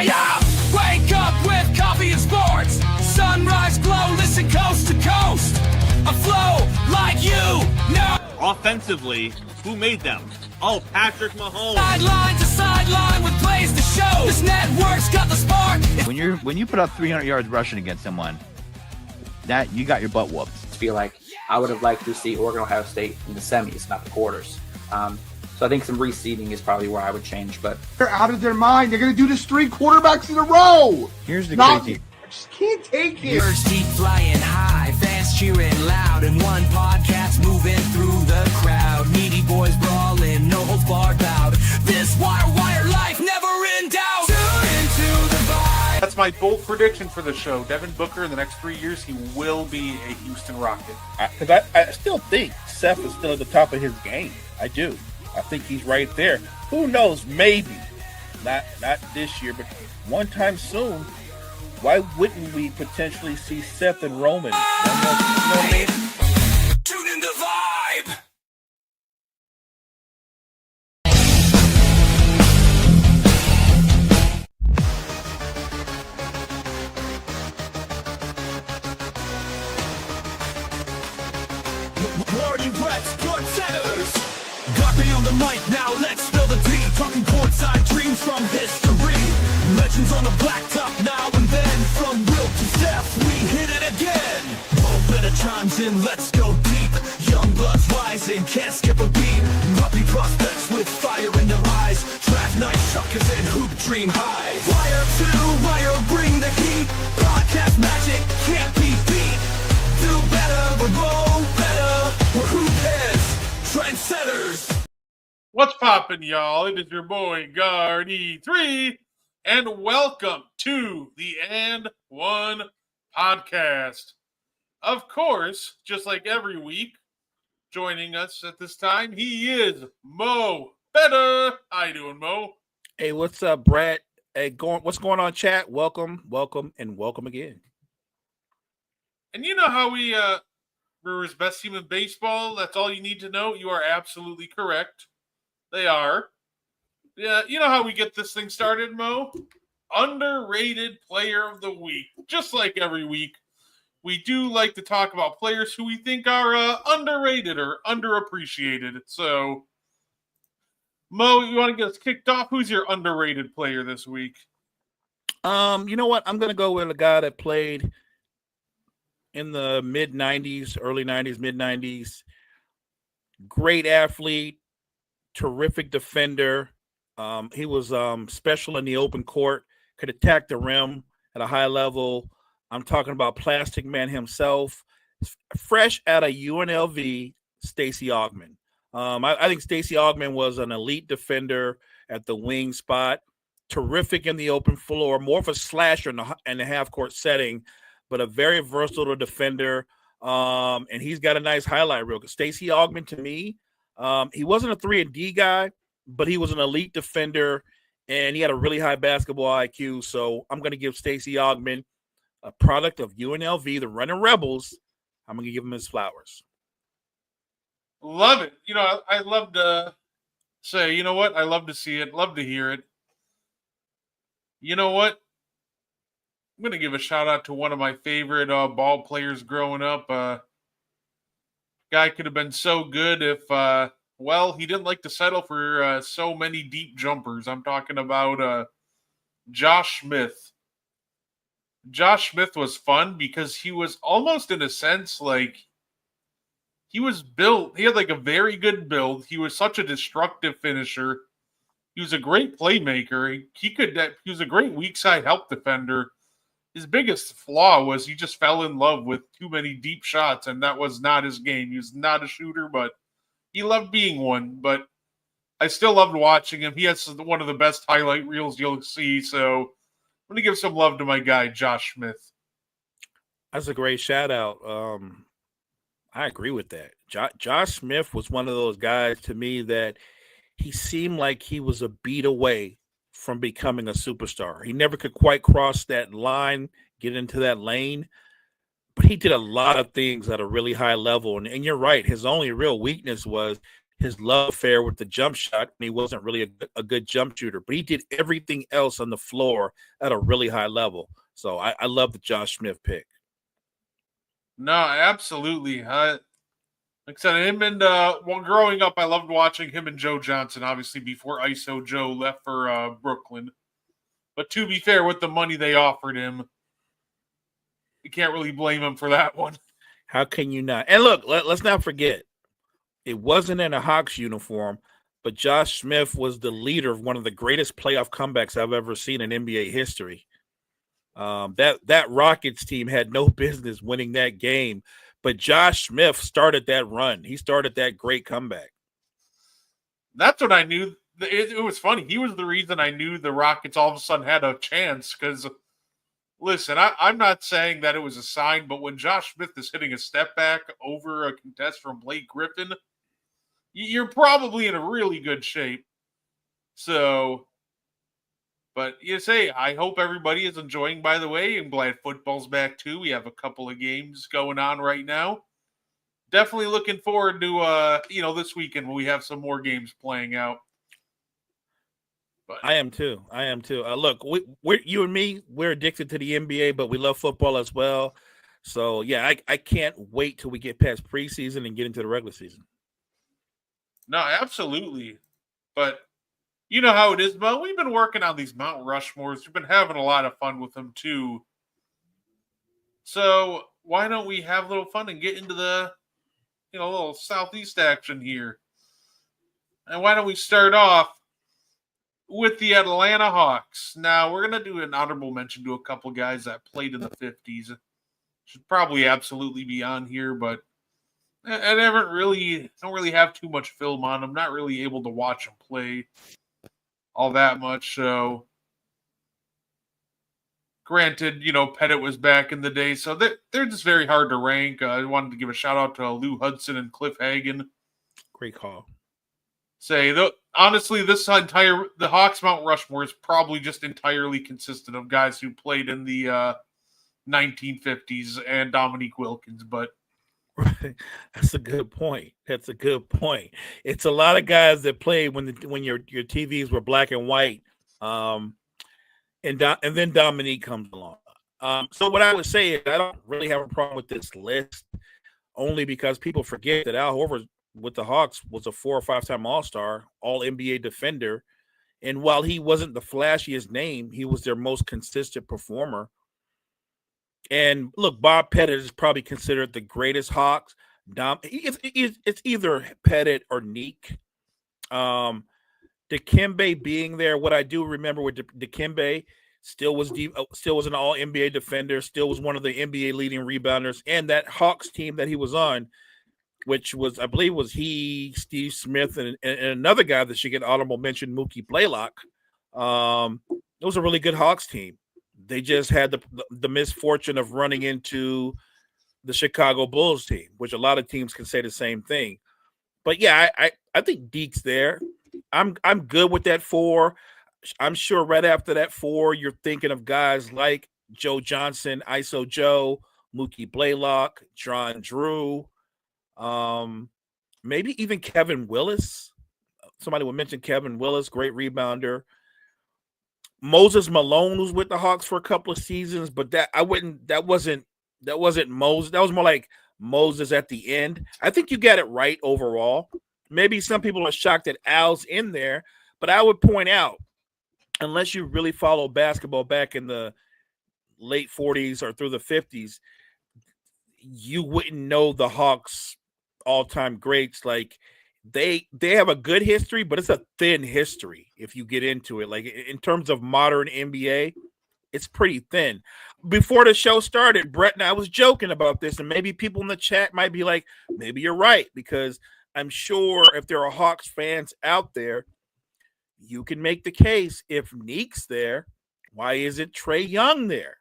Yeah. Wake up with coffee and sports. Sunrise glow, listen coast to coast. A flow like you know. Offensively, who made them? Oh, Patrick Mahomes. Sideline to sideline with plays to show. This network's got the spark. When you put up 300 yards rushing against someone, that you got your butt whooped. I feel like I would have liked to see Oregon, Ohio State in the semis, not the quarters. So I think some reseeding is probably where I would change. But they're out of their mind. They're going to do this 3 quarterbacks in a row. Here's the crazy. I just can't take it. Birds keep flying high, fans cheering loud, and one podcast moving through the crowd. Needy boys brawling, no holds barred bout. This wire life never in doubt. Tune into the vibe. That's my bold prediction for the show. Devin Booker, in the next 3 years, he will be a Houston Rocket. Because I still think Seth is still at the top of his game. I do. I think he's right there. Who knows? Maybe. Not this year, but one time soon. Why wouldn't we potentially see Seth and Roman? You know what I mean? Tune in the vibe. Morning Brett's good centers. Got me on the mic now, let's spill the tea. Talking courtside dreams from history. Legends on the blacktop now and then. From Will to Steph, we hit it again. Better chimes in, let's go deep. Young bloods rising, can't skip a beat. Puppy prospects with fire in their eyes. Draft night suckers and hoop dream high. Wire to wire, bring the heat. Podcast magic can't be beat. Do better, but roll better. We're hoop heads, trendsetters. What's poppin', y'all? It is your boy, Gardi3, and welcome to the And One Podcast. Of course, just like every week, joining us at this time, he is Mo Better. How you doing, Mo? Hey, what's up, Brett? Hey, what's going on, chat? Welcome, and welcome again. And you know how we, Brewers' best team in baseball, that's all you need to know? You are absolutely correct. They are. Yeah, you know how we get this thing started, Mo? Underrated player of the week. Just like every week, we do like to talk about players who we think are underrated or underappreciated. So, Mo, you want to get us kicked off? Who's your underrated player this week? You know what? I'm going to go with a guy that played in the mid-90s, early 90s, mid-90s. Great athlete, terrific defender. He was special in the open court, could attack the rim at a high level. I'm talking about Plastic Man himself, fresh out of UNLV, Stacey Augmon. I think Stacey Augmon was an elite defender at the wing spot, terrific in the open floor, more of a slasher in the half-court setting, but a very versatile defender. And he's got a nice highlight reel. Stacey Augmon, to me, he wasn't a 3-and-D guy, but he was an elite defender, and he had a really high basketball IQ. So I'm going to give Stacey Augmon, a product of UNLV, the Running Rebels, I'm going to give him his flowers. Love it. You know, I love to say, you know what? I love to see it. Love to hear it. You know what? I'm going to give a shout out to one of my favorite ball players growing up. Guy could have been so good if, he didn't like to settle for so many deep jumpers. I'm talking about Josh Smith. Josh Smith was fun because he was almost, in a sense, like he was built. He had like a very good build. He was such a destructive finisher. He was a great playmaker. He was a great weak side help defender. His biggest flaw was he just fell in love with too many deep shots, and that was not his game. He was not a shooter, but he loved being one. But I still loved watching him. He has one of the best highlight reels you'll see, so I'm going to give some love to my guy, Josh Smith. That's a great shout out. I agree with that. Josh Smith was one of those guys to me that he seemed like he was a beat away from becoming a superstar. He never could quite cross that line, get into that lane, but he did a lot of things at a really high level. And you're right. His only real weakness was his love affair with the jump shot. And he wasn't really a good jump shooter, but he did everything else on the floor at a really high level. So I love the Josh Smith pick. No, absolutely. Like I said, him and well, growing up, I loved watching him and Joe Johnson, obviously before ISO Joe left for Brooklyn. But to be fair, with the money they offered him, you can't really blame him for that one. How can you not? And look, let's not forget, it wasn't in a Hawks uniform, but Josh Smith was the leader of one of the greatest playoff comebacks I've ever seen in NBA history. That Rockets team had no business winning that game, but Josh Smith started that run. He started that great comeback. That's what I knew. It was funny. He was the reason I knew the Rockets all of a sudden had a chance. Because, listen, I'm not saying that it was a sign, but when Josh Smith is hitting a step back over a contest from Blake Griffin, you're probably in a really good shape. So, but you say, I hope everybody is enjoying, by the way. I'm glad football's back too. We have a couple of games going on right now. Definitely looking forward to, this weekend when we have some more games playing out. But I am too. Look, we're you and me, we're addicted to the NBA, but we love football as well. So, yeah, I can't wait till we get past preseason and get into the regular season. No, absolutely. But you know how it is, Mo. We've been working on these Mount Rushmores. We've been having a lot of fun with them, too. So why don't we have a little fun and get into the, little Southeast action here? And why don't we start off with the Atlanta Hawks? Now, we're going to do an honorable mention to a couple guys that played in the 50s. Should probably absolutely be on here, but I don't really have too much film on them. Not really able to watch them play all that much. So, granted, Pettit was back in the day, so they're just very hard to rank. I wanted to give a shout out to Lou Hudson and Cliff Hagan. Great call. Honestly, the Hawks Mount Rushmore is probably just entirely consisted of guys who played in the 1950s and Dominique Wilkins, but right. That's a good point. It's a lot of guys that played when your TVs were black and white, and then Dominique comes along. So what I would say is I don't really have a problem with this list, only because people forget that Al Horford with the Hawks was a 4 or 5 time All-Star, All NBA defender, and while he wasn't the flashiest name, he was their most consistent performer. And look, Bob Pettit is probably considered the greatest Hawks. It's either Pettit or Neek. Dikembe being there, what I do remember with Dikembe, still was an All NBA defender, still was one of the NBA leading rebounders, and that Hawks team that he was on, which was, I believe, was he, Steve Smith, and another guy that should get honorable mention, Mookie Blaylock. It was a really good Hawks team. They just had the misfortune of running into the Chicago Bulls team, which a lot of teams can say the same thing. But yeah, I think Deke's there. I'm good with that 4. I'm sure right after that 4, you're thinking of guys like Joe Johnson, ISO Joe, Mookie Blaylock, John Drew, maybe even Kevin Willis. Somebody would mention Kevin Willis, great rebounder. Moses Malone was with the Hawks for a couple of seasons, but that wasn't Moses. That was more like Moses at the end. I think you got it right overall. Maybe some people are shocked that Al's in there, but I would point out, unless you really follow basketball back in the late 40s or through the 50s, you wouldn't know the Hawks all-time greats. Like they have a good history, but it's a thin history if you get into it. Like in terms of modern NBA, it's pretty thin. Before the show started, Brett and I was joking about this, and maybe people in the chat might be like, maybe you're right, because I'm sure if there are Hawks fans out there, you can make the case if Neek's there, why isn't Trae Young there?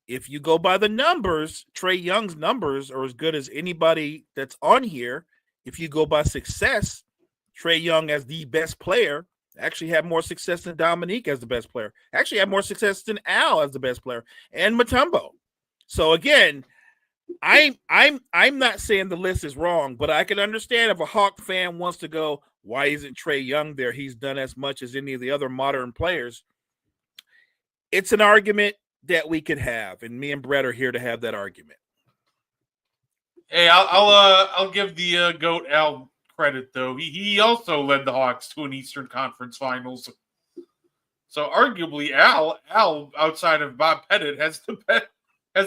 If you go by the numbers, Trae Young's numbers are as good as anybody that's on here. If you go by success, Trae Young as the best player actually had more success than Dominique as the best player. Actually had more success than Al as the best player and Mutombo. So again, I'm not saying the list is wrong, but I can understand if a Hawk fan wants to go, why isn't Trae Young there? He's done as much as any of the other modern players. It's an argument that we could have, and me and Brett are here to have that argument. Hey, I'll give the GOAT Al credit though. He also led the Hawks to an Eastern Conference Finals. So arguably, Al outside of Bob Pettit has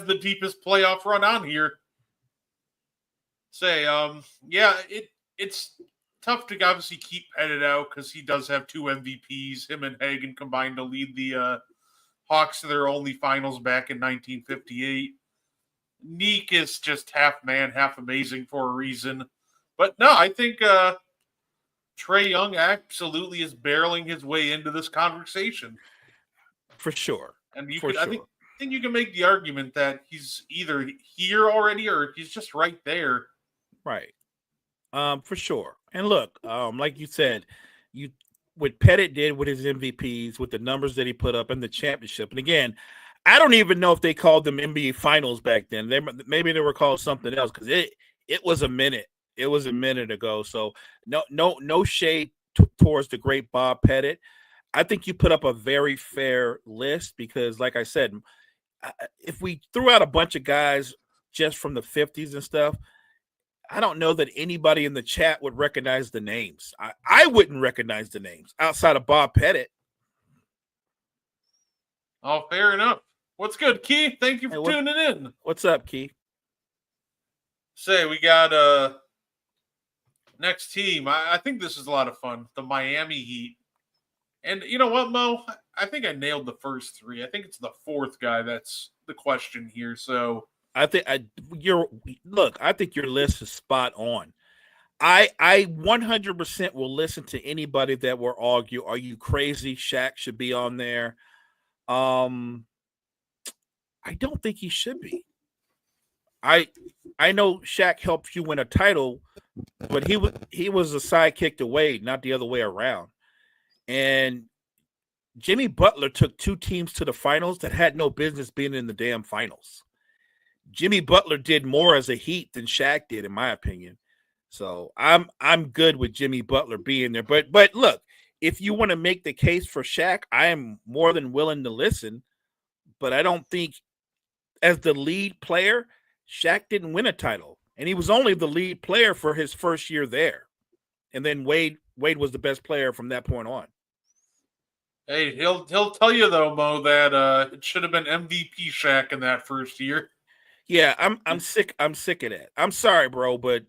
the deepest playoff run on here. It's tough to obviously keep Pettit out because he does have 2 MVPs. Him and Hagan combined to lead the Hawks to their only finals back in 1958. Neek is just half man, half amazing for a reason. But no, I think Trae Young absolutely is barreling his way into this conversation. For sure. And I think you can make the argument that he's either here already or he's just right there. Right. For sure. And look, like you said, what Pettit did with his MVPs, with the numbers that he put up in the championship. And again, I don't even know if they called them NBA Finals back then. Maybe they were called something else because it was a minute. It was a minute ago. So no shade towards the great Bob Pettit. I think you put up a very fair list because, like I said, if we threw out a bunch of guys just from the 50s and stuff, I don't know that anybody in the chat would recognize the names. I wouldn't recognize the names outside of Bob Pettit. Oh, fair enough. What's good, Key? Thank you for tuning in. What's up, Key? We got next team. I think this is a lot of fun. The Miami Heat. And you know what, Mo? I think I nailed the first 3. I think it's the 4th guy that's the question here. So I think your list is spot on. I 100% will listen to anybody that will argue, are you crazy? Shaq should be on there. I don't think he should be. I know Shaq helped you win a title, but he was a sidekick to Wade, not the other way around. And Jimmy Butler took 2 teams to the finals that had no business being in the damn finals. Jimmy Butler did more as a Heat than Shaq did, in my opinion. So I'm good with Jimmy Butler being there. But look, if you want to make the case for Shaq, I am more than willing to listen. But I don't think as the lead player, Shaq didn't win a title. And he was only the lead player for his first year there. And then Wade was the best player from that point on. Hey, he'll tell you though, Mo, that it should have been MVP Shaq in that first year. Yeah, I'm sick of that. I'm sorry, bro, but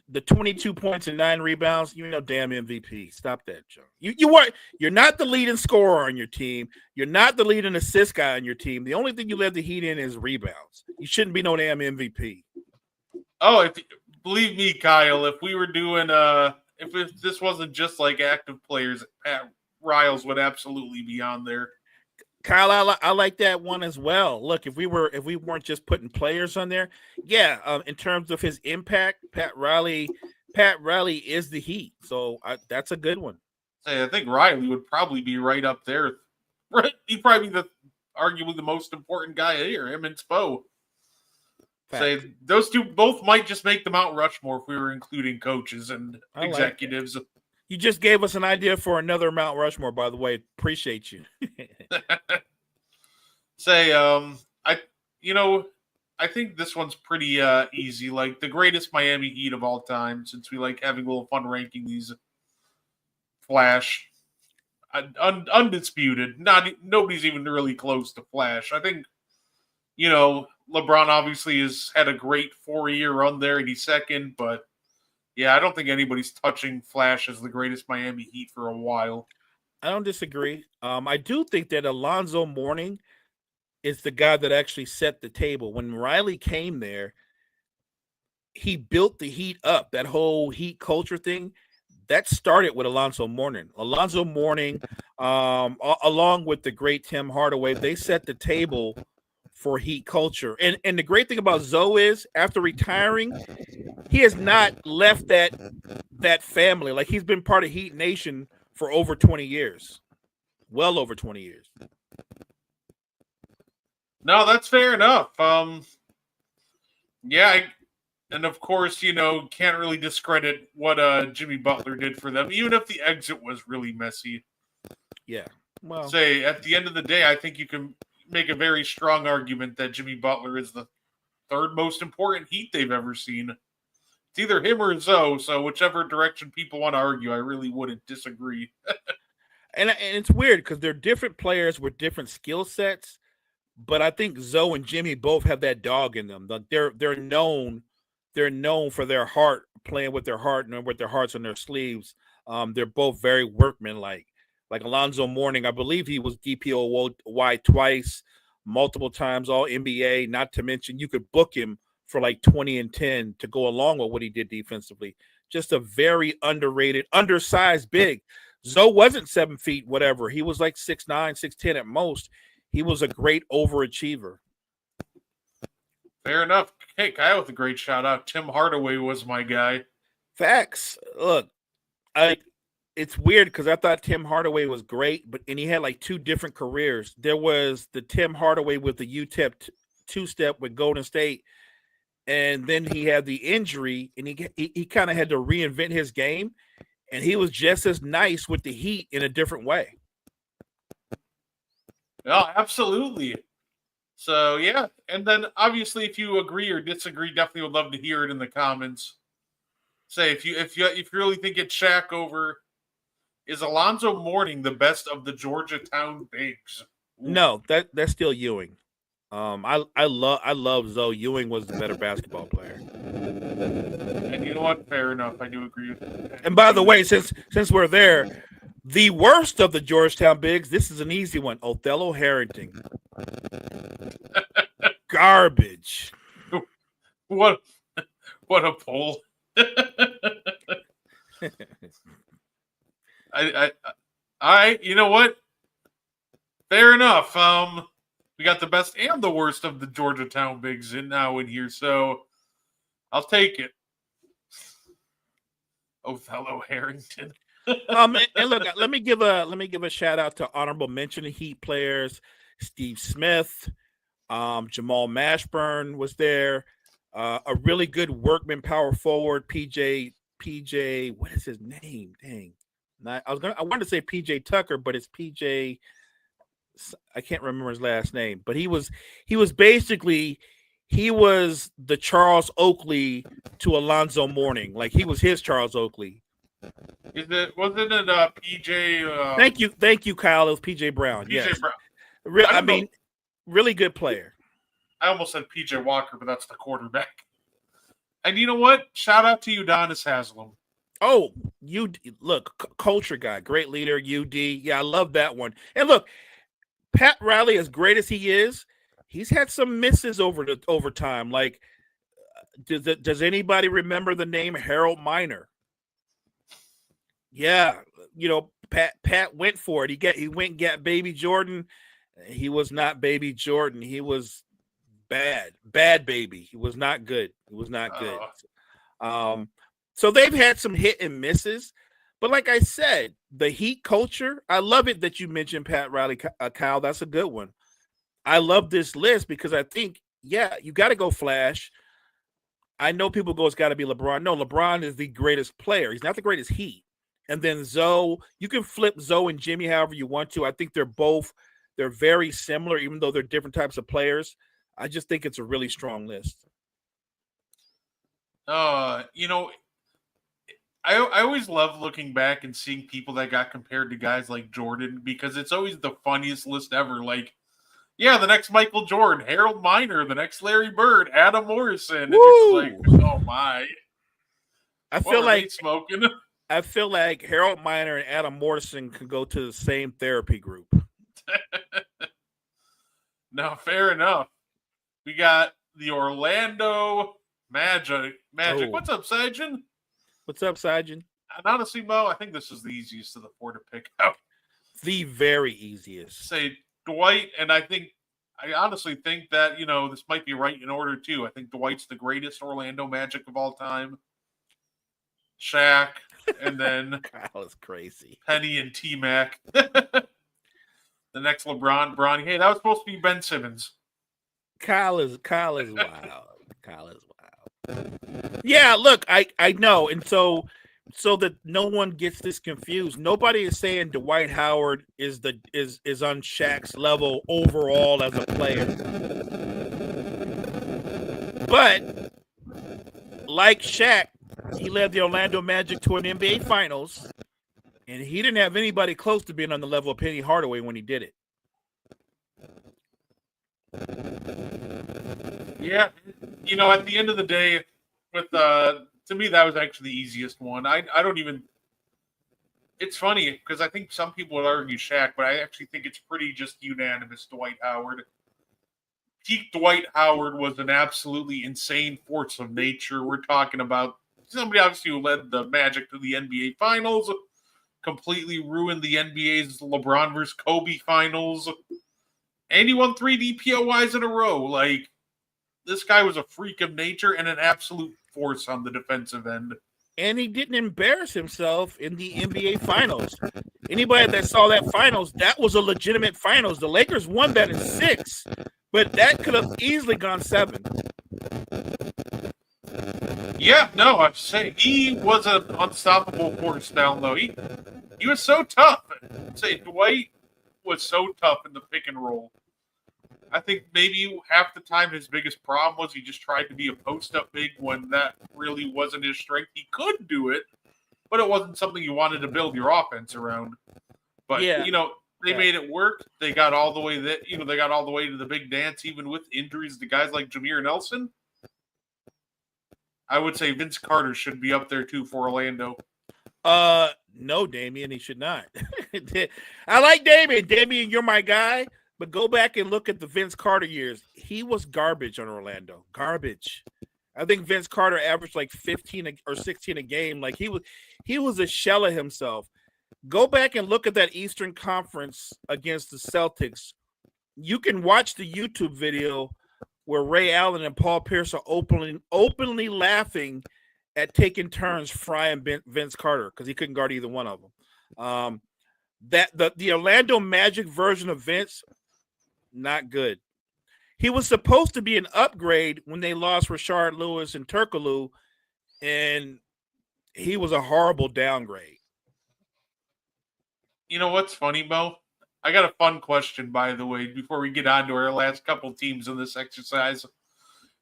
the 22 points and 9 rebounds, damn MVP. Stop that, Joe. You're not the leading scorer on your team. You're not the leading assist guy on your team. The only thing you led the Heat in is rebounds. You shouldn't be no damn MVP. Oh, believe me, Kyle, if we were doing if this wasn't just like active players, Pat Riles would absolutely be on there. Kyle, I like that one as well. Look, if we weren't just putting players on there, yeah. In terms of his impact, Pat Riley is the Heat, so that's a good one. Hey, I think Riley would probably be right up there. He'd probably be arguably the most important guy here. Him and Spo. Say those two both might just make the Mount Rushmore if we were including coaches and executives. Like you just gave us an idea for another Mount Rushmore, by the way. Appreciate you. I think this one's pretty easy. Like the greatest Miami Heat of all time, since we like having a little fun ranking these. Flash, undisputed. Nobody's even really close to Flash. I think, LeBron obviously has had a great 4-year run there, and he's second. But yeah, I don't think anybody's touching Flash as the greatest Miami Heat for a while. I don't disagree. I do think that Alonzo Mourning is the guy that actually set the table. When Riley came there, he built the Heat up. That whole Heat culture thing, that started with Alonzo Mourning. Alonzo Mourning, along with the great Tim Hardaway, they set the table for Heat culture. And the great thing about Zoe is, after retiring, he has not left that family. Like, he's been part of Heat Nation for over 20 years. Well over 20 years. No, that's fair enough. Yeah, and of course, can't really discredit what Jimmy Butler did for them, even if the exit was really messy. Yeah. Well, Say at the end of the day, I think you can make a very strong argument that Jimmy Butler is the third most important Heat they've ever seen. It's either him or Zoe, so whichever direction people want to argue, I really wouldn't disagree. and it's weird because they're different players with different skill sets, but I think Zoe and Jimmy both have that dog in them. They're known for their heart, playing with their heart and with their hearts on their sleeves. They're both very workmanlike. Like Alonzo Mourning, I believe he was DPOY twice, multiple times, all NBA. Not to mention, you could book him for like 20 and 10 to go along with what he did defensively. Just a very underrated, undersized big. Zoe wasn't 7 feet, whatever. He was like 6'9", 6'10" at most. He was a great overachiever. Fair enough. Hey, Kyle with a great shout out. Tim Hardaway was my guy. Facts. Look, it's weird because I thought Tim Hardaway was great, and he had like two different careers. There was the Tim Hardaway with the UTEP two-step with Golden State, and then he had the injury, and he kind of had to reinvent his game, and he was just as nice with the Heat in a different way. Oh, absolutely. So yeah, and then obviously, if you agree or disagree, definitely would love to hear it in the comments. Say if you really think it's Shaq over, is Alonzo Mourning the best of the Georgetown bigs? Ooh. No, that's still Ewing. I love Zoe. Ewing was the better basketball player. And you know what? Fair enough. I do agree with that. And by the way, since we're there, the worst of the Georgetown bigs, this is an easy one. Othello Harrington. Garbage. What a poll. I you know what? Fair enough. We got the best and the worst of the Georgetown bigs in here, so I'll take it. Othello Harrington. And look, let me give a shout out to honorable mention Heat players. Steve Smith, Jamal Mashburn was there. A really good workman power forward, PJ. What is his name? Dang, I wanted to say PJ Tucker, but it's PJ. I can't remember his last name, but he was basically the Charles Oakley to Alonzo Mourning. Like he was his Charles Oakley. Wasn't it PJ? Thank you, Kyle. It was PJ Brown. PJ yes. Brown. Really good player. I almost said PJ Walker, but that's the quarterback. And you know what? Shout out to Udonis Haslem. Oh, culture guy, great leader, UD. Yeah, I love that one. And look, Pat Riley, as great as he is, he's had some misses over time. Like, does anybody remember the name Harold Miner? Yeah, Pat went for it. He went and got Baby Jordan. He was not Baby Jordan. He was bad baby. He was not good. So they've had some hit and misses, but like I said, the Heat culture, I love it that you mentioned Pat Riley, Kyle. That's a good one. I love this list because I think, you got to go Flash. I know people go, it's got to be LeBron. No, LeBron is the greatest player. He's not the greatest Heat. And then Zoe, you can flip Zoe and Jimmy however you want to. I think they're very similar, even though they're different types of players. I just think it's a really strong list. I always love looking back and seeing people that got compared to guys like Jordan because it's always the funniest list ever. Like, the next Michael Jordan, Harold Miner, the next Larry Bird, Adam Morrison. And it's like, oh my. I feel like smoking. I feel like Harold Miner and Adam Morrison can go to the same therapy group. No, fair enough. We got the Orlando Magic. Oh. What's up, Sajin? What's up, Sajin? And honestly, Mo, I think this is the easiest of the four to pick out. The very easiest. Say Dwight, and I honestly think that, this might be right in order, too. I think Dwight's the greatest Orlando Magic of all time. Shaq, and then Kyle is crazy. Penny and T-Mac. The next LeBron, Bronny. Hey, that was supposed to be Ben Simmons. Kyle is wild. Kyle is wild. Yeah, look, I know, and so that no one gets this confused. Nobody is saying Dwight Howard is on Shaq's level overall as a player. But like Shaq, he led the Orlando Magic to an NBA Finals, and he didn't have anybody close to being on the level of Penny Hardaway when he did it. Yeah, at the end of the day, with to me that was actually the easiest one. I don't even. It's funny because I think some people would argue Shaq, but I actually think it's pretty just unanimous. Dwight Howard. Peak Dwight Howard was an absolutely insane force of nature. We're talking about somebody obviously who led the Magic to the NBA Finals, completely ruined the NBA's LeBron versus Kobe Finals, and he won 3 DPOYs in a row. Like, this guy was a freak of nature and an absolute force on the defensive end. And he didn't embarrass himself in the NBA Finals. Anybody that saw that Finals, that was a legitimate Finals. The Lakers won that in 6, but that could have easily gone 7. Yeah, no, I say he was an unstoppable force down low. He was so tough. I'd say Dwight was so tough in the pick and roll. I think maybe half the time his biggest problem was he just tried to be a post-up big when that really wasn't his strength. He could do it, but it wasn't something you wanted to build your offense around. But, they made it work. They got all the way they got all the way to the big dance, even with injuries to guys like Jameer Nelson. I would say Vince Carter should be up there too for Orlando. No, Damian, he should not. I like Damian. Damian, you're my guy. But go back and look at the Vince Carter years. He was garbage on Orlando. Garbage. I think Vince Carter averaged like 15 or 16 a game. Like he was a shell of himself. Go back and look at that Eastern Conference against the Celtics. You can watch the YouTube video where Ray Allen and Paul Pierce are openly laughing at taking turns frying Vince Carter because he couldn't guard either one of them. The Orlando Magic version of Vince, not good. He was supposed to be an upgrade when they lost Rashard Lewis and Turkoglu, and he was a horrible downgrade. You know what's funny, Mo? I got a fun question, by the way, before we get on to our last couple teams in this exercise.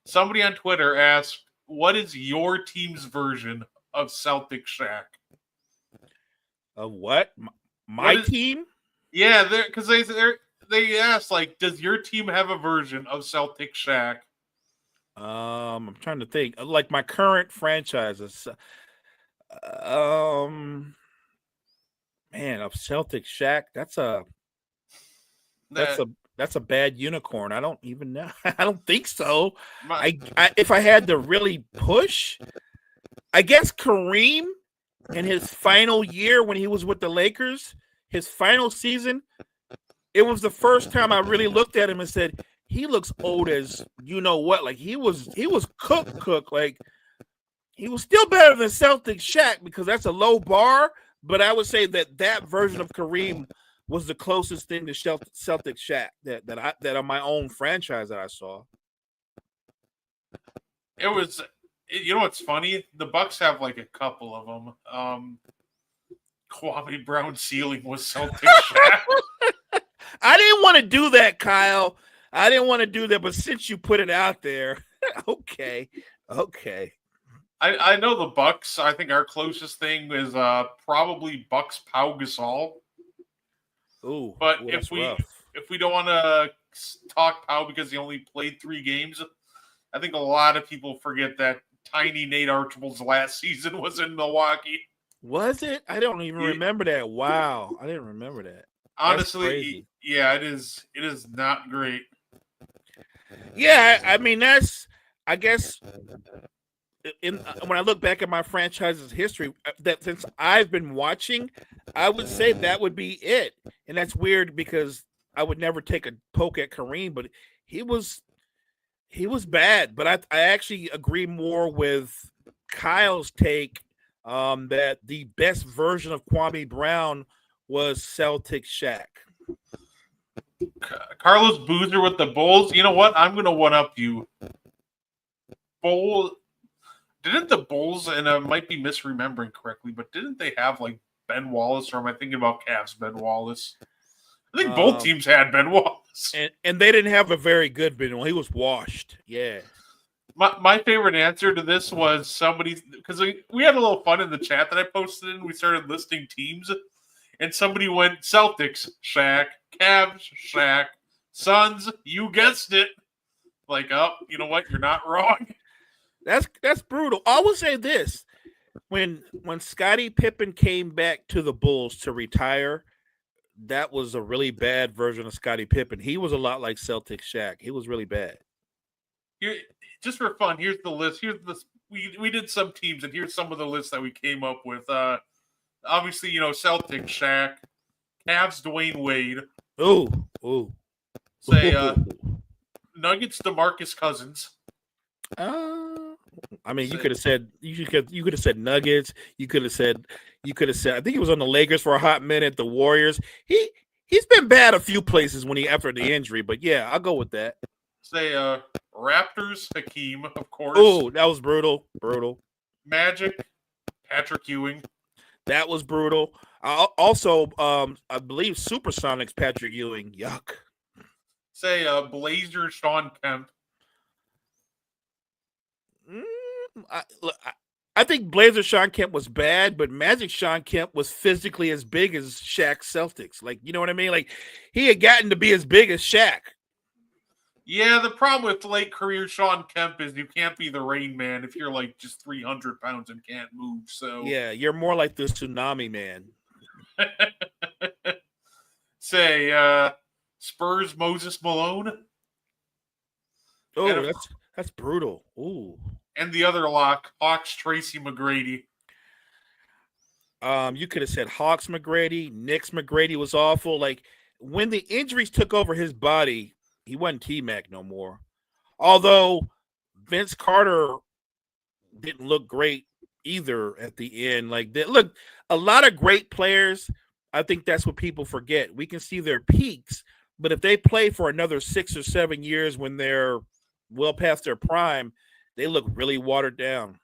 Somebody on Twitter asked, what is your team's version of Celtic Shaq? Of what? My team? Yeah, because they asked, like, does your team have a version of Celtic Shaq? I'm trying to think. Like my current franchises. Man, of Celtic Shaq, that's a bad unicorn. I don't even know. I don't think so. If I had to really push, I guess Kareem in his final year when he was with the Lakers, his final season, it was the first time I really looked at him and said, he looks old as you know what. Like he was cook. Like he was still better than Celtic Shaq because that's a low bar. But I would say that version of Kareem was the closest thing to Celtic Shaq that on my own franchise that I saw. It was, what's funny? The Bucks have like a couple of them. Kwame Brown ceiling was Celtic Shaq. I didn't want to do that, Kyle. I didn't want to do that, but since you put it out there, okay. I know the Bucks. I think our closest thing is probably Bucks Pau Gasol. Ooh, but if we don't want to talk Pau because he only played 3 games, I think a lot of people forget that tiny Nate Archibald's last season was in Milwaukee. Was it? I don't even remember that. Wow, I didn't remember that. Honestly, yeah, it is. It is not great. Yeah, I mean I guess. When I look back at my franchise's history, that since I've been watching, I would say that would be it. And that's weird because I would never take a poke at Kareem, but he was bad. But I actually agree more with Kyle's take that the best version of Kwame Brown was Celtic Shaq. Carlos Boozer with the Bulls. You know what? I'm going to one-up you. Didn't the Bulls, and I might be misremembering correctly, but didn't they have like Ben Wallace, or am I thinking about Cavs Ben Wallace? I think both teams had Ben Wallace. And they didn't have a very good Ben Wallace. He was washed. Yeah. My favorite answer to this was somebody, because we had a little fun in the chat that I posted in. We started listing teams, and somebody went Celtics, Shaq, Cavs, Shaq, Suns, you guessed it. Like, oh, you know what? You're not wrong. That's brutal. I will say this. When Scottie Pippen came back to the Bulls to retire, that was a really bad version of Scottie Pippen. He was a lot like Celtic Shaq. He was really bad. Here, just for fun, here's the list. Here's the we did some teams, and here's some of the lists that we came up with. Obviously, Celtic Shaq, Cavs Dwayne Wade. Ooh. Say Nuggets DeMarcus Cousins. I mean, you could have said Nuggets. You could have said. I think he was on the Lakers for a hot minute. The Warriors. He's been bad a few places after the injury, but yeah, I'll go with that. Say Raptors Hakeem, of course. Oh, that was brutal. Magic Patrick Ewing. That was brutal. Also, I believe Supersonics Patrick Ewing. Yuck. Say Blazer Sean Kemp. I think Blazer Sean Kemp was bad, but Magic Sean Kemp was physically as big as Shaq's Celtics. Like, you know what I mean? Like, he had gotten to be as big as Shaq. Yeah, the problem with late career Sean Kemp is you can't be the Rain Man if you're like just 300 pounds and can't move. So yeah, you're more like the Tsunami Man. Say Spurs Moses Malone. Oh, that's brutal. Ooh. And the other lock, Hawks Tracy McGrady. You could have said Hawks McGrady. Knicks McGrady was awful. Like, when the injuries took over his body, he wasn't T-Mac no more. Although Vince Carter didn't look great either at the end. Like, look, a lot of great players, I think that's what people forget. We can see their peaks, but if they play for another 6 or 7 years when they're well past their prime, they look really watered down.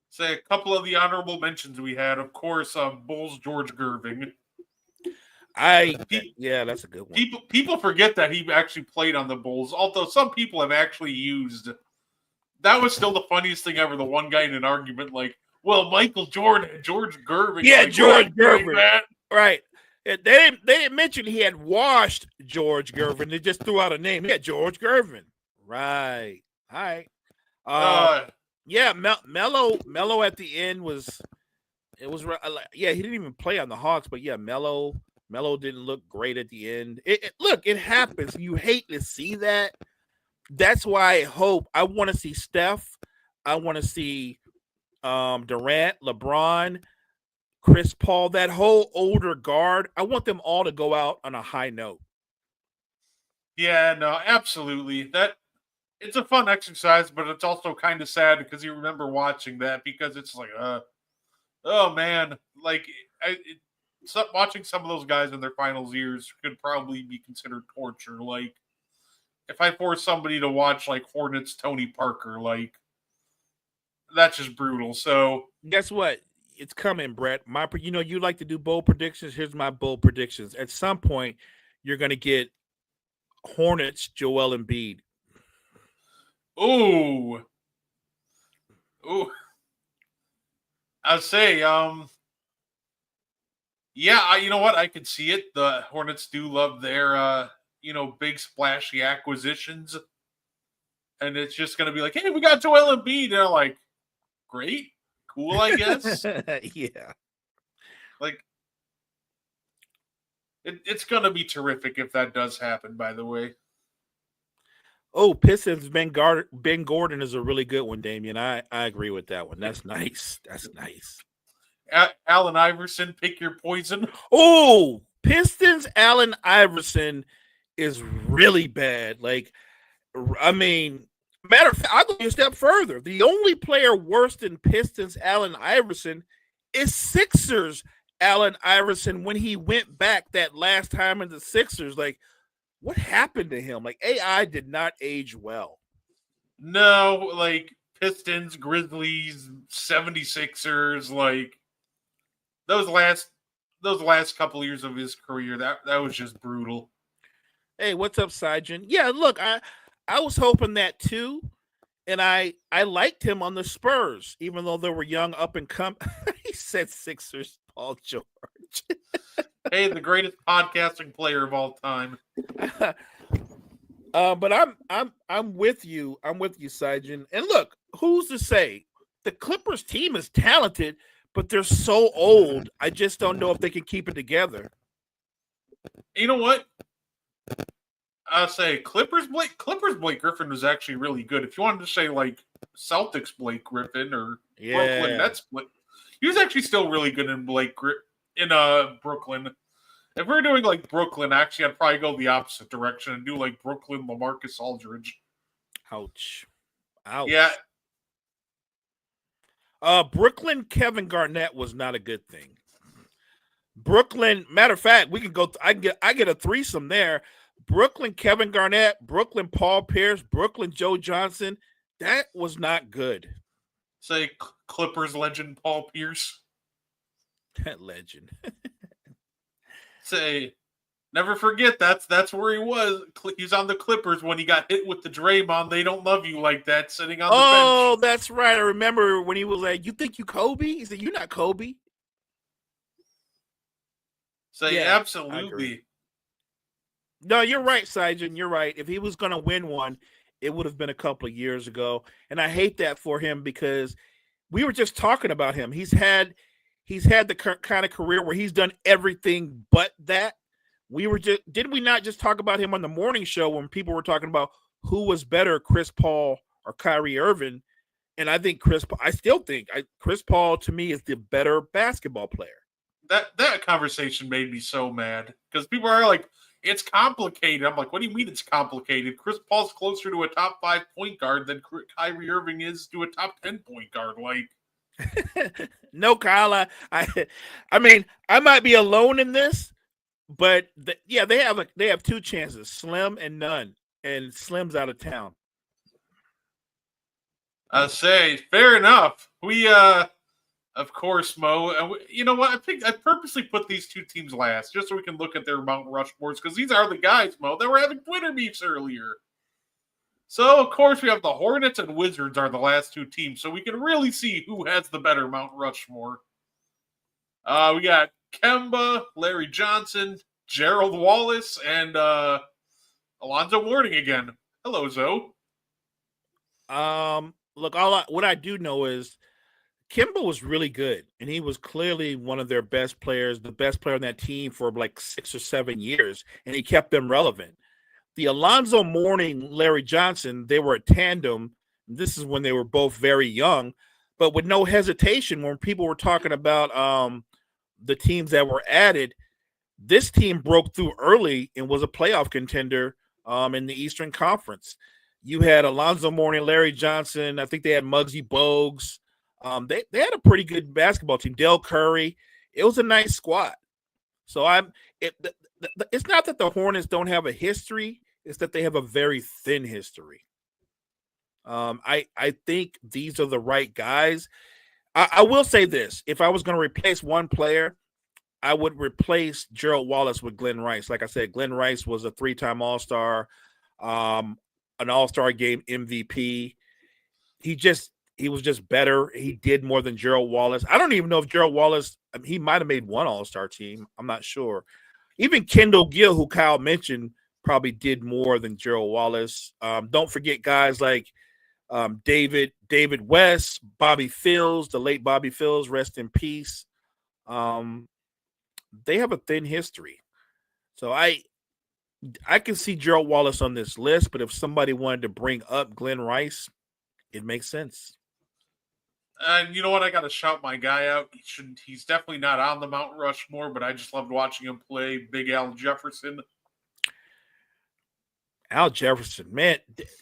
Say a couple of the honorable mentions we had, of course, Bulls George Gervin. Yeah, that's a good one. People forget that he actually played on the Bulls, although some people have actually used. That was still the funniest thing ever. The one guy in an argument like, well, Michael Jordan, George Gervin. Yeah, like, George Gervin. Right. They didn't mention he had washed George Gervin. They just threw out a name. Yeah, George Gervin. Right. All right. Yeah, Melo at the end was. It was. Yeah, he didn't even play on the Hawks, but yeah, Melo didn't look great at the end. Look, it happens. You hate to see that. That's why I want to see Steph. I want to see Durant, LeBron, Chris Paul, that whole older guard. I want them all to go out on a high note. Yeah, no, absolutely. It's a fun exercise, but it's also kind of sad because you remember watching that because it's like, oh man, like watching some of those guys in their finals years could probably be considered torture. Like, if I force somebody to watch like Hornets Tony Parker, like, that's just brutal. So guess what? It's coming, Brett. You like to do bold predictions. Here's my bold predictions. At some point, you're going to get Hornets Joel Embiid. Ooh. I'll say, yeah, you know what? I could see it. The Hornets do love their, big splashy acquisitions. And it's just going to be like, hey, we got Joel Embiid. They're like, great. Cool, I guess. Yeah. Like, it's going to be terrific if that does happen, by the way. Oh, Pistons, Ben Gordon is a really good one, Damian. I agree with that one. That's nice. That's nice. Allen Iverson, pick your poison. Oh, Pistons, Allen Iverson is really bad. Like, I mean, matter of fact, I'll go a step further. The only player worse than Pistons, Allen Iverson, is Sixers, Allen Iverson, when he went back that last time in the Sixers. Like, What happened to him? Like AI did not age well. No, like Pistons, Grizzlies, 76ers, like those last couple of years of his career, that was just brutal. Hey, what's up, Sijin? Yeah, look, I was hoping that too. And I liked him on the Spurs, even though they were young, up and come. He said Sixers, Paul George. Hey, the greatest podcasting player of all time. But I'm with you. I'm with you, Sijin. And look, who's to say the Clippers team is talented, but they're so old. I just don't know if they can keep it together. You know what? I'll say Clippers Blake Griffin was actually really good. If you wanted to say like Celtics Blake Griffin or Brooklyn Nets Blake, he was actually still really good in Brooklyn. If we're doing like Brooklyn, actually, I'd probably go the opposite direction and do like Brooklyn LaMarcus Aldridge. Ouch. Yeah. Brooklyn Kevin Garnett was not a good thing. Brooklyn, matter of fact, we can go. I get a threesome there. Brooklyn Kevin Garnett, Brooklyn Paul Pierce, Brooklyn Joe Johnson. That was not good. Say Clippers legend Paul Pierce. That legend. Say, never forget that's where he was. He's on the Clippers when he got hit with the Draymond. They don't love you like that. Sitting on the bench. Oh, that's right. I remember when he was like, "You think you Kobe?" He said, "You're not Kobe." Say, Yeah, absolutely. No, you're right, Sijin. You're right. If he was going to win one, it would have been a couple of years ago. And I hate that for him because we were just talking about him. He's had the kind of career where he's done everything but that. Did we not just talk about him on the morning show when people were talking about who was better, Chris Paul or Kyrie Irving? And I think I still think Chris Paul to me is the better basketball player. That conversation made me so mad because people are like, it's complicated. I'm like, what do you mean it's complicated? Chris Paul's closer to a top 5 point guard than Kyrie Irving is to a top 10 point guard. Like, no, Kyle. I mean, I might be alone in this, but they have two chances: Slim and none, and Slim's out of town. I say, fair enough. We of course, Mo. You know what? I purposely put these two teams last just so we can look at their Mount Rushmores because these are the guys, Mo, that were having Twitter beefs earlier. So, of course, we have the Hornets and Wizards are the last two teams, so we can really see who has the better Mount Rushmore. We got Kemba, Larry Johnson, Gerald Wallace, and Alonzo Mourning again. Hello, Zoe. Look, what I do know is Kemba was really good, and he was clearly one of their best players, the best player on that team for like 6 or 7 years, and he kept them relevant. The Alonzo Mourning, Larry Johnson, they were a tandem. This is when they were both very young, but with no hesitation when people were talking about the teams that were added, this team broke through early and was a playoff contender in the Eastern Conference. You had Alonzo Mourning, Larry Johnson. I think they had Muggsy Bogues. They had a pretty good basketball team. Del Curry. It was a nice squad. So it's not that the Hornets don't have a history. It's that they have a very thin history. I think these are the right guys. I will say this. If I was going to replace one player, I would replace Gerald Wallace with Glenn Rice. Like I said, Glenn Rice was a 3-time All-Star, an All-Star game MVP. He was just better. He did more than Gerald Wallace. I don't even know if Gerald Wallace, he might have made one All-Star team. I'm not sure. Even Kendall Gill, who Kyle mentioned, probably did more than Gerald Wallace. Don't forget guys like David West, Bobby Fields, the late Bobby Fields, rest in peace. They have a thin history. So I can see Gerald Wallace on this list, but if somebody wanted to bring up Glenn Rice, it makes sense. And you know what? I got to shout my guy out. He's definitely not on the Mount Rushmore, but I just loved watching him play. Big Al Jefferson. Al Jefferson, man,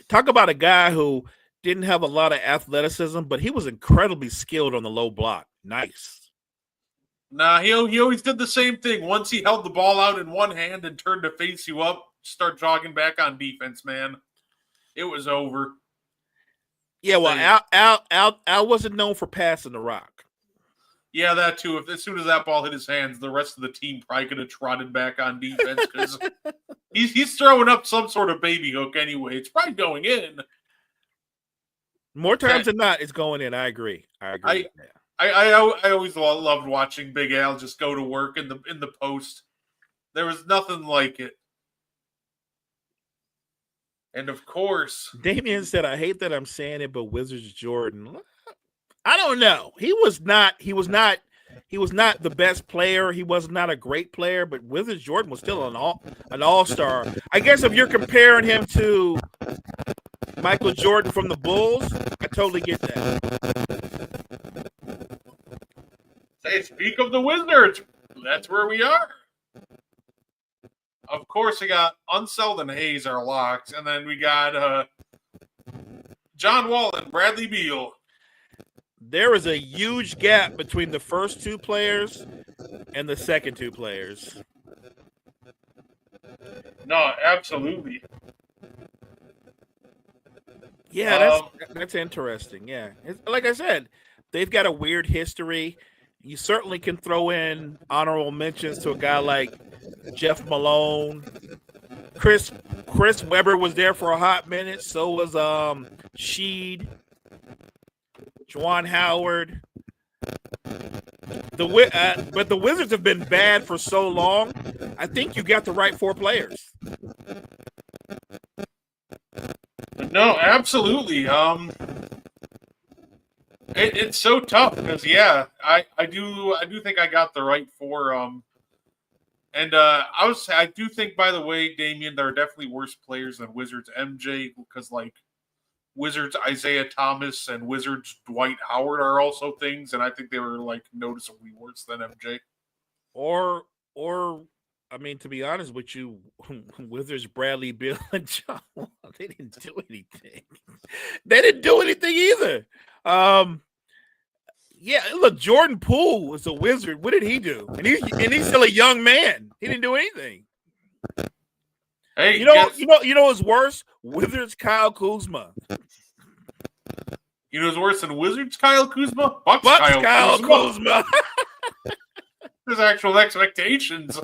talk about a guy who didn't have a lot of athleticism, but he was incredibly skilled on the low block. Nice. Nah, he always did the same thing. Once he held the ball out in one hand and turned to face you up, start jogging back on defense, man, it was over. Yeah, well, Al wasn't known for passing the rock. Yeah, that too. If as soon as that ball hit his hands, the rest of the team probably could have trotted back on defense because he's throwing up some sort of baby hook anyway. It's probably going in. More times than not, it's going in. I agree. I always loved watching Big Al just go to work in the post. There was nothing like it. And of course, Damian said, "I hate that I'm saying it, but Wizards Jordan, I don't know. He was not the best player. He was not a great player, but Wizards Jordan was still an all-star. I guess if you're comparing him to Michael Jordan from the Bulls, I totally get that. Hey, speak of the Wizards. That's where we are. Of course, we got Unseld and Hayes are locks, and then we got John Wall and Bradley Beal. There is a huge gap between the first two players and the second two players. No, absolutely. Yeah, that's interesting. Yeah, like I said, they've got a weird history. You certainly can throw in honorable mentions to a guy like Jeff Malone. Chris Webber was there for a hot minute. So was Sheed, Juwan Howard. But the Wizards have been bad for so long. I think you got the right four players. No, absolutely. It's so tough because I do think I got the right four. And I do think, by the way, Damian, there are definitely worse players than Wizards MJ because like Wizards Isaiah Thomas and Wizards Dwight Howard are also things, and I think they were like noticeably worse than MJ. Or I mean, to be honest with you, Wizards Bradley Beal and John Wall, they didn't do anything. They didn't do anything either. Yeah, look, Jordan Poole was a Wizard. What did he do? And he's still a young man. He didn't do anything. Hey, you know what's worse? Wizards Kyle Kuzma. You know what's worse than Wizards Kyle Kuzma? Bucks Kyle Kuzma. There's actual expectations.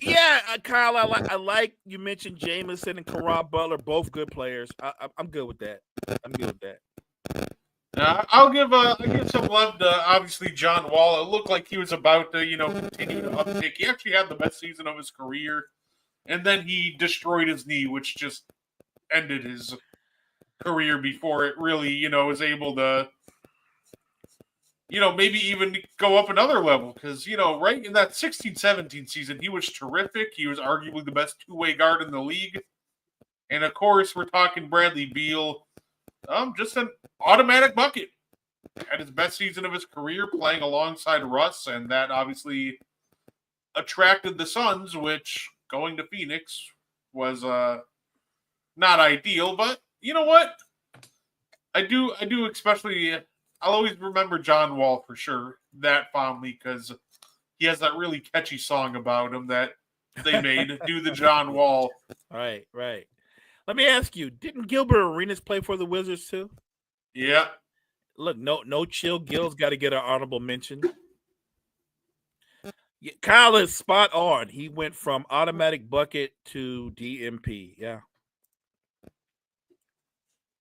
Yeah, Kyle, I like you mentioned Jameson and Caron Butler, both good players. I'm good with that. I'll give some love to obviously John Wall. It looked like he was about to continue to uptick. He actually had the best season of his career, and then he destroyed his knee, which just ended his career before it really was able to maybe even go up another level because right in that 16-17 season he was terrific. He was arguably the best two-way guard in the league, and of course we're talking Bradley Beal. Just an automatic bucket. Had his best season of his career playing alongside Russ, and that obviously attracted the Suns, which going to Phoenix was not ideal. But you know what? I do especially. I'll always remember John Wall for sure that fondly because he has that really catchy song about him that they made. Do the John Wall. Right. Let me ask you, didn't Gilbert Arenas play for the Wizards too? Yeah. Look, no chill. Gil's got to get an honorable mention. Yeah, Kyle is spot on. He went from automatic bucket to DMP. Yeah.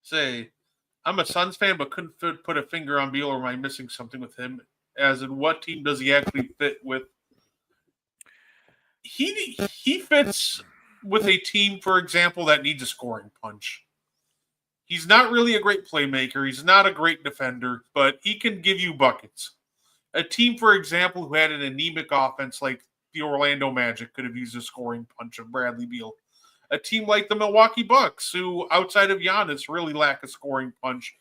Say, I'm a Suns fan, but couldn't put a finger on Beal, or am I missing something with him? As in, what team does he actually fit with? He fits with a team, for example, that needs a scoring punch. He's not really a great playmaker. He's not a great defender, but he can give you buckets. A team, for example, who had an anemic offense like the Orlando Magic could have used a scoring punch of Bradley Beal. A team like the Milwaukee Bucks, who outside of Giannis really lack a scoring punch,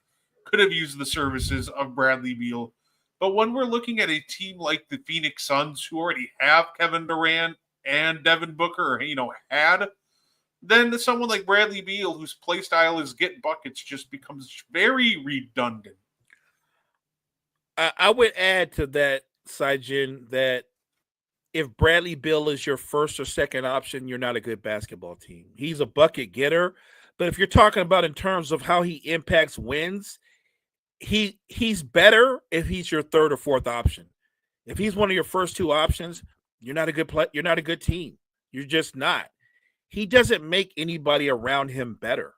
could have used the services of Bradley Beal. But when we're looking at a team like the Phoenix Suns, who already have Kevin Durant and Devin Booker, then someone like Bradley Beal, whose play style is get buckets, just becomes very redundant. I would add to that, Saijin, that if Bradley Beal is your first or second option, you're not a good basketball team. He's a bucket getter, but if you're talking about in terms of how he impacts wins, he's better if he's your third or fourth option. If he's one of your first two options, you're not a good you're not a good team. You're just not. He doesn't make anybody around him better.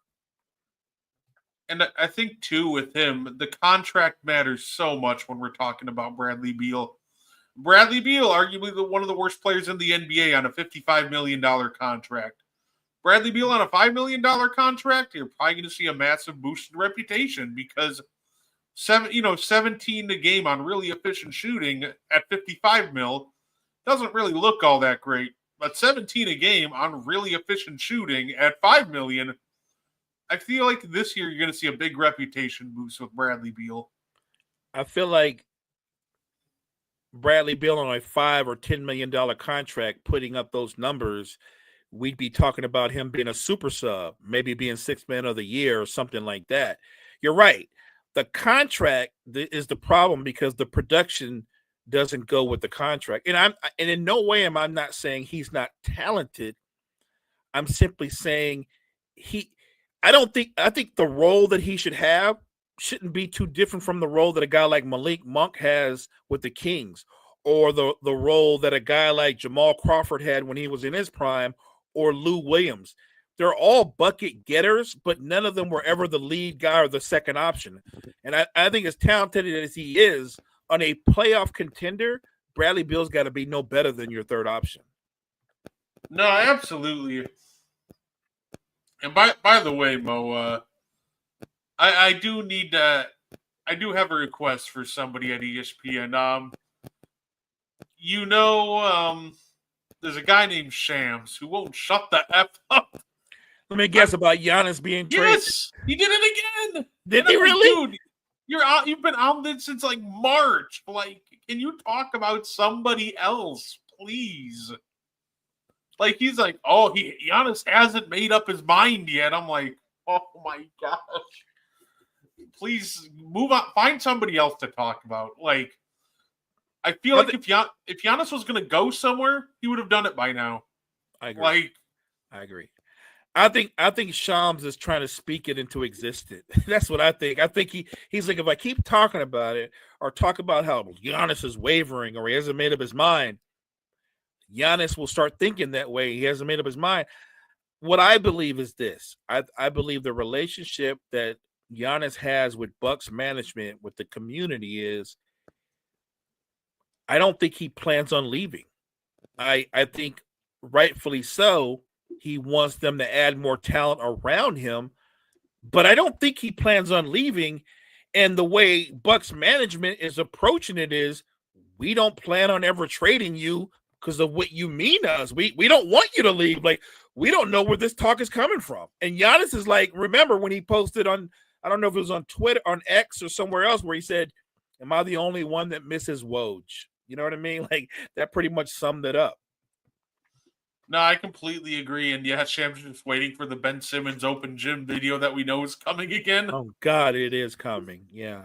And I think, too, with him, the contract matters so much when we're talking about Bradley Beal. Bradley Beal, arguably one of the worst players in the NBA on a $55 million contract. Bradley Beal on a $5 million contract, you're probably going to see a massive boost in reputation because 17 a game on really efficient shooting at 55 mil doesn't really look all that great. But 17 a game on really efficient shooting at 5 million, I feel like this year you're going to see a big reputation boost with Bradley Beal. I feel like Bradley Beal on a $5 or $10 million contract putting up those numbers, we'd be talking about him being a super sub, maybe being sixth man of the year or something like that. You're right. The contract is the problem because the production doesn't go with the contract. And in no way am I not saying he's not talented. I'm simply saying I think the role that he should have shouldn't be too different from the role that a guy like Malik Monk has with the Kings, or the role that a guy like Jamal Crawford had when he was in his prime, or Lou Williams. They're all bucket getters, but none of them were ever the lead guy or the second option. And I think as talented as he is, on a playoff contender, Bradley Beal's got to be no better than your third option. No, absolutely. And by the way, Mo, I do have a request for somebody at ESPN. There's a guy named Shams who won't shut the F up. Let me guess about Giannis being traded. Yes, he did it again. Did he really? Dude, you've been on this since like March. Like, can you talk about somebody else, please? Like, he's like, oh, Giannis hasn't made up his mind yet. I'm like, oh my gosh. Please move on. Find somebody else to talk about. Like, I feel like if Giannis was going to go somewhere, he would have done it by now. I agree. I agree. I think Shams is trying to speak it into existence. That's what I think. I think he's like, if I keep talking about it or talk about how Giannis is wavering or he hasn't made up his mind, Giannis will start thinking that way. He hasn't made up his mind. What I believe is this. I believe the relationship that Giannis has with Bucks management, with the community, is I don't think he plans on leaving. I think rightfully so, he wants them to add more talent around him, but I don't think he plans on leaving. And the way Bucks management is approaching it is, we don't plan on ever trading you because of what you mean to us. We don't want you to leave. Like, we don't know where this talk is coming from. And Giannis is like, remember when he posted on, I don't know if it was on Twitter, on X or somewhere else, where he said, am I the only one that misses Woj? You know what I mean? Like, that pretty much summed it up. No, I completely agree. And yeah, Shams just waiting for the Ben Simmons open gym video that we know is coming again. Oh God, it is coming. Yeah.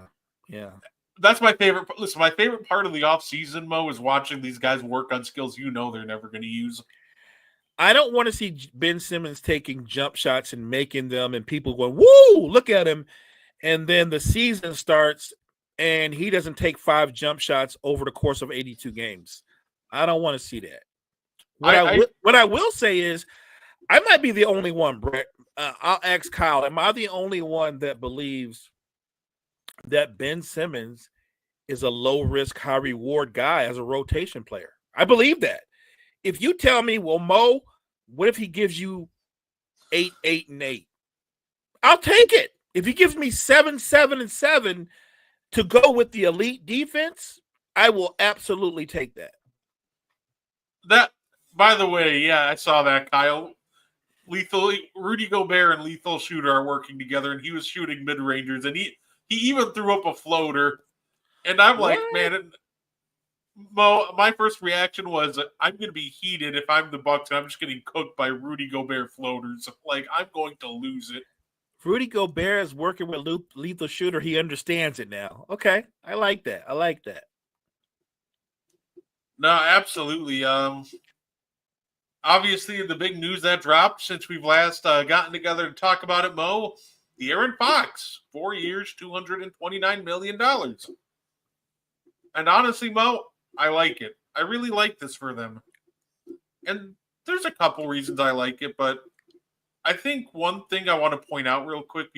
Yeah. That's my favorite. Listen, my favorite part of the offseason, Mo, is watching these guys work on skills they're never going to use. I don't want to see Ben Simmons taking jump shots and making them and people going, woo, look at him. And then the season starts and he doesn't take 5 jump shots over the course of 82 games. I don't want to see that. What I will say is, I might be the only one, Brett. I'll ask Kyle, am I the only one that believes that Ben Simmons is a low-risk, high-reward guy as a rotation player? I believe that. If you tell me, well, Mo, what if he gives you 8, 8, and 8? I'll take it. If he gives me 7, 7, and 7 to go with the elite defense, I will absolutely take that. That, by the way, yeah, I saw that, Kyle. Rudy Gobert and Lethal Shooter are working together, and he was shooting mid-rangers, and he even threw up a floater. And I'm like, man, Mo, my first reaction was, I'm going to be heated if I'm the Bucks and I'm just getting cooked by Rudy Gobert floaters. Like, I'm going to lose it. Rudy Gobert is working with Lethal Shooter. He understands it now. Okay, I like that. No, absolutely. Obviously, the big news that dropped since we've last gotten together to talk about it, Mo, De'Aaron Fox, 4 years, $229 million. And honestly, Mo, I like it. I really like this for them. And there's a couple reasons I like it, but I think one thing I want to point out real quick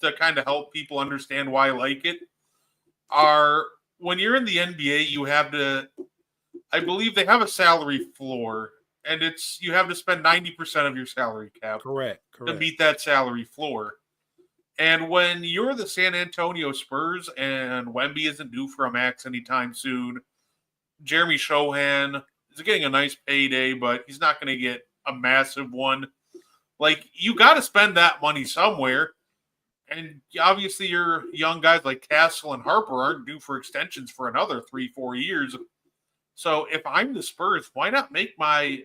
to kind of help people understand why I like it are when you're in the NBA, you have to, I believe they have a salary floor, and you have to spend 90% of your salary cap Correct. to meet that salary floor. And when you're the San Antonio Spurs and Wemby isn't due for a max anytime soon, Jeremy Shohan is getting a nice payday, but he's not going to get a massive one. Like, you got to spend that money somewhere. And obviously, your young guys like Castle and Harper aren't due for extensions for another 3-4 years. So if I'm the Spurs, why not make my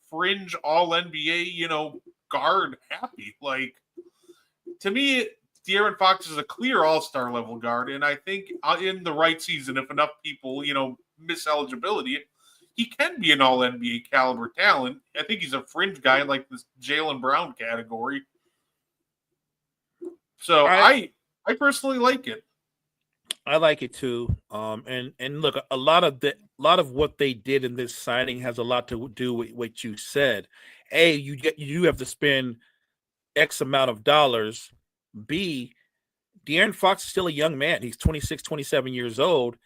fringe all NBA, guard happy? Like, to me, De'Aaron Fox is a clear all-star level guard. And I think in the right season, if enough people, miss eligibility, he can be an all NBA caliber talent. I think he's a fringe guy in like this Jaylen Brown category. So I personally like it. I like it too. And look, a lot of what they did in this signing has a lot to do with what you said. A, you have to spend X amount of dollars. B, De'Aaron Fox is still a young man. He's 26, 27 years old.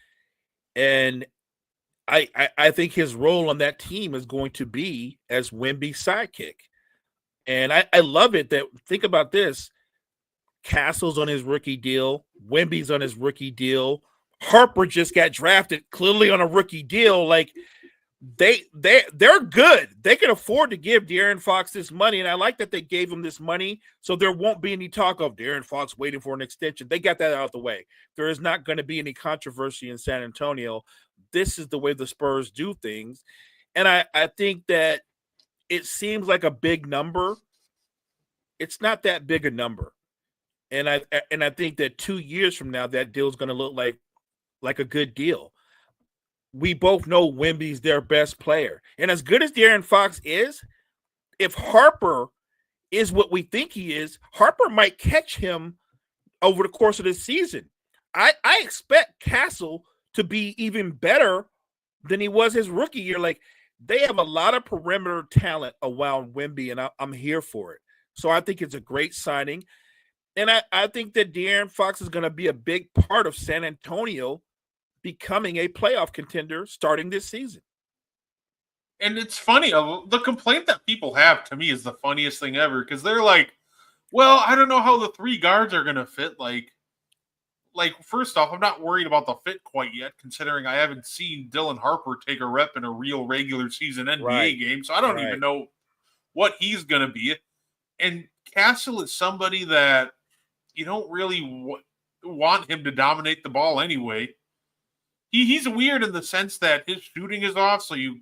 And I think his role on that team is going to be as Wemby's sidekick. And I love it that, think about this, Castle's on his rookie deal, Wemby's on his rookie deal, Harper just got drafted clearly on a rookie deal. Like, they're good. They can afford to give De'Aaron Fox this money, and I like that they gave him this money, so there won't be any talk of De'Aaron Fox waiting for an extension. They got that out of the way. There is not going to be any controversy in San Antonio. This is the way the Spurs do things, and I think that it seems like a big number. It's not that big a number, and I think that 2 years from now, that deal is going to look like a good deal. We both know Wemby's their best player. And as good as De'Aaron Fox is, if Harper is what we think he is, Harper might catch him over the course of this season. I expect Castle to be even better than he was his rookie year. Like, they have a lot of perimeter talent around Wemby, and I'm here for it. So I think it's a great signing. And I think that De'Aaron Fox is going to be a big part of San Antonio becoming a playoff contender starting this season. And it's funny, the complaint that people have to me is the funniest thing ever, because they're like, well, I don't know how the three guards are going to fit. Like, first off, I'm not worried about the fit quite yet, considering I haven't seen Dylan Harper take a rep in a real regular season NBA game, so I don't even know what he's going to be. And Castle is somebody that you don't really want him to dominate the ball anyway. He's weird in the sense that his shooting is off, so you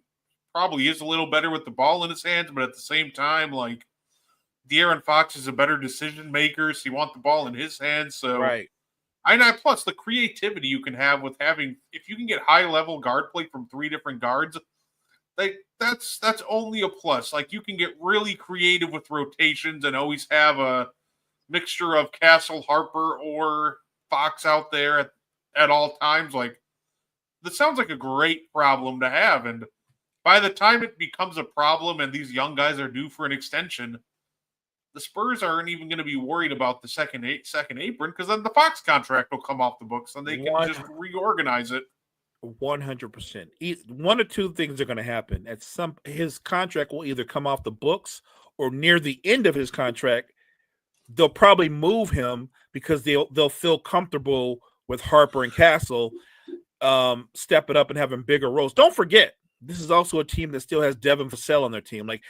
probably is a little better with the ball in his hands, but at the same time, like, De'Aaron Fox is a better decision maker, so you want the ball in his hands. So plus the creativity you can have with having, if you can get high level guard play from three different guards, like that's only a plus. Like, you can get really creative with rotations and always have a mixture of Castle, Harper, or Fox out there at all times. Like, this sounds like a great problem to have. And by the time it becomes a problem and these young guys are due for an extension, the Spurs aren't even going to be worried about the second apron, because then the Fox contract will come off the books and they can just reorganize it. 100%. One or two things are going to happen. His contract will either come off the books, or near the end of his contract, they'll probably move him because they'll feel comfortable with Harper and Castle stepping up and having bigger roles. Don't forget, this is also a team that still has Devin Vassell on their team. Like,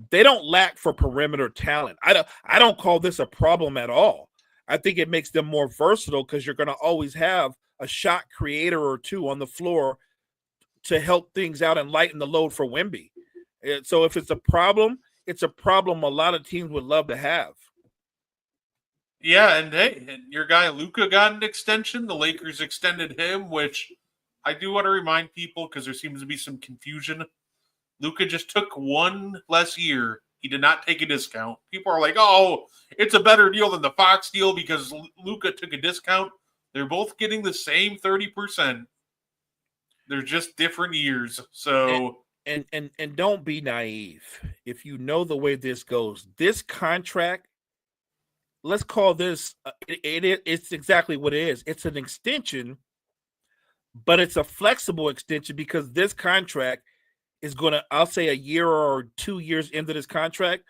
they don't lack for perimeter talent. I don't call this a problem at all. I think it makes them more versatile, because you're going to always have a shot creator or two on the floor to help things out and lighten the load for Wemby. So if it's a problem a lot of teams would love to have. Yeah, and hey, your guy Luka got an extension. The Lakers extended him, which I do want to remind people, because there seems to be some confusion. Luka just took one less year. He did not take a discount. People are like, oh, it's a better deal than the Fox deal because Luka took a discount. They're both getting the same 30%. They're just different years. So and don't be naive. If you know the way this goes, this contract, let's call this it's exactly what it is. It's an extension, but it's a flexible extension because this contract is going to, I'll say a year or 2 years into this contract,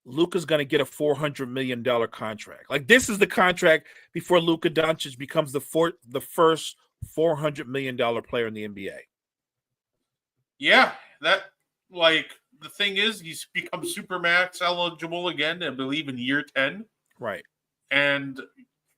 Luka's going to get a $400 million contract. Like, this is the contract before Luka Doncic becomes the first $400 million player in the NBA. Yeah, that, like, the thing is, he's become Supermax eligible again, I believe, in year 10. Right. And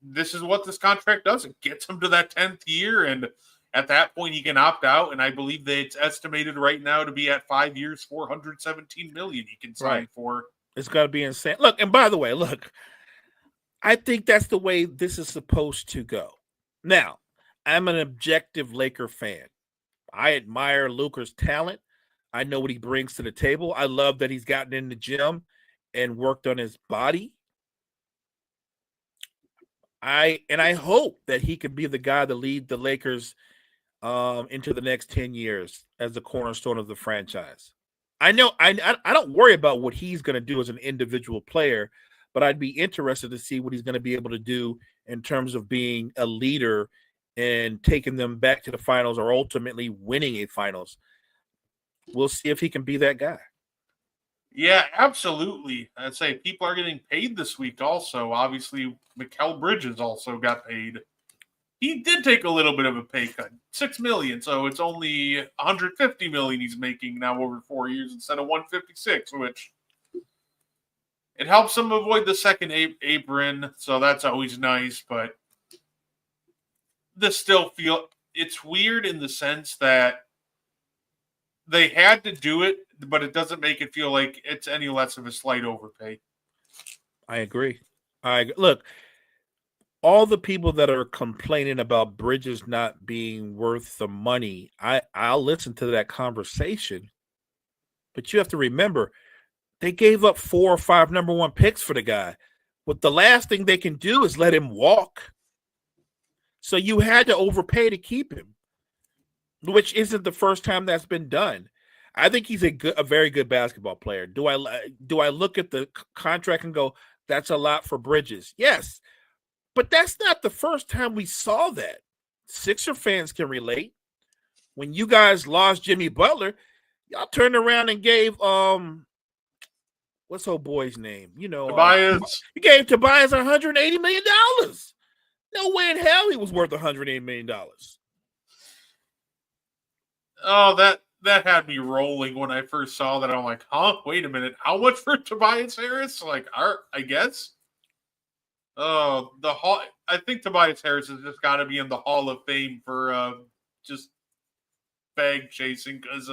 this is what this contract does. It gets him to that 10th year, and at that point, he can opt out. And I believe that it's estimated right now to be at 5 years, $417 million he can sign for. It's got to be insane. Look, and by the way, I think that's the way this is supposed to go. Now, I'm an objective Laker fan. I admire Luka's talent. I know what he brings to the table. I love that he's gotten in the gym and worked on his body. I hope that he can be the guy to lead the Lakers into the next 10 years as the cornerstone of the franchise. I know I don't worry about what he's going to do as an individual player, but I'd be interested to see what he's going to be able to do in terms of being a leader and taking them back to the finals or ultimately winning a finals. We'll see if he can be that guy. Yeah, absolutely. I'd say people are getting paid this week also. Obviously, Mikal Bridges also got paid. He did take a little bit of a pay cut, $6 million, so it's only $150 million he's making now over 4 years instead of $156, which it helps him avoid the second apron, so that's always nice. But this still it's weird in the sense that they had to do it, but it doesn't make it feel like it's any less of a slight overpay. I agree. Look, all the people that are complaining about Bridges not being worth the money, I'll listen to that conversation. But you have to remember, they gave up 4 or 5 number 1 picks for the guy. But the last thing they can do is let him walk. So you had to overpay to keep him, which isn't the first time that's been done. I think he's a very good basketball player. Do I look at the contract and go, that's a lot for Bridges? Yes. But that's not the first time we saw that. Sixer fans can relate. When you guys lost Jimmy Butler, y'all turned around and gave what's old boy's name? Tobias. You gave Tobias $180 million. No way in hell he was worth $180 million. Oh, that had me rolling when I first saw that. I'm like, huh? Wait a minute. How much for Tobias Harris? Like, I guess. Oh, I think Tobias Harris has just got to be in the Hall of Fame for just bag chasing, because